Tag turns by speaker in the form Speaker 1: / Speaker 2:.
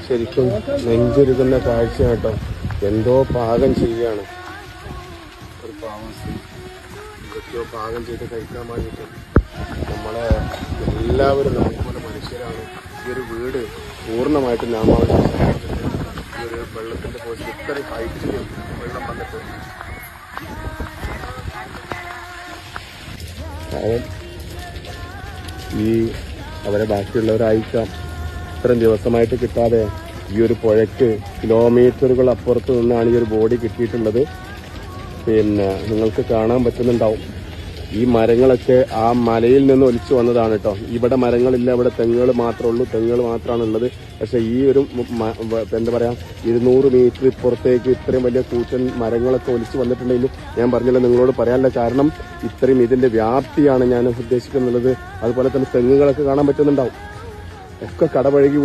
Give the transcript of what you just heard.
Speaker 1: ശരിക്കും നെഞ്ചൊരുക്കുന്ന കാഴ്ച കേട്ടോ. എന്തോ പാകം ചെയ്യാണ് ഒരു പാവം സ്ത്രീ. എന്തൊക്കെയോ പാകം ചെയ്ത് കഴിക്കാൻ വേണ്ടിയിട്ട്. നമ്മളെ എല്ലാവരും നമ്മളെ മനുഷ്യരാണ്. ഈ ഒരു വീട് പൂർണ്ണമായിട്ട് നാമാവശേഷമായിട്ടുണ്ട്. ഈ ഒരു വെള്ളത്തിന്റെ പോസ്റ്റ് ഇത്രയും ഹൈറ്റിൽ വെള്ളം വന്നിട്ട് ഈ അവരെ ബാക്കിയുള്ളവരായിരിക്കാം ഇത്രയും ദിവസമായിട്ട് കിട്ടാതെ ഈ ഒരു പുഴയ്ക്ക് കിലോമീറ്ററുകൾ അപ്പുറത്ത് നിന്നാണ് ഈ ഒരു ബോഡി കിട്ടിയിട്ടുള്ളത്. പിന്നെ നിങ്ങൾക്ക് കാണാൻ പറ്റുന്നുണ്ടാവും ഈ മരങ്ങളൊക്കെ ആ മലയിൽ നിന്ന് ഒലിച്ചു വന്നതാണ് കേട്ടോ. ഇവിടെ മരങ്ങളില്ല, ഇവിടെ തെങ്ങുകൾ മാത്രമേ ഉള്ളൂ, തെങ്ങുകൾ മാത്രമാണ് ഉള്ളത്. പക്ഷെ ഈ ഒരു എന്താ പറയാ 200 മീറ്റർ ഇപ്പുറത്തേക്ക് ഇത്രയും വലിയ കൂറ്റൻ മരങ്ങളൊക്കെ ഒലിച്ചു വന്നിട്ടുണ്ടെങ്കിലും ഞാൻ പറഞ്ഞില്ല നിങ്ങളോട് പറയാനുള്ള കാരണം ഇത്രയും ഇതിന്റെ വ്യാപ്തിയാണ് ഞാൻ ഉദ്ദേശിക്കുന്നുള്ളത്. അതുപോലെ തന്നെ തെങ്ങുകളൊക്കെ കാണാൻ പറ്റുന്നുണ്ടാവും. ഒക്കെ കടപഴകി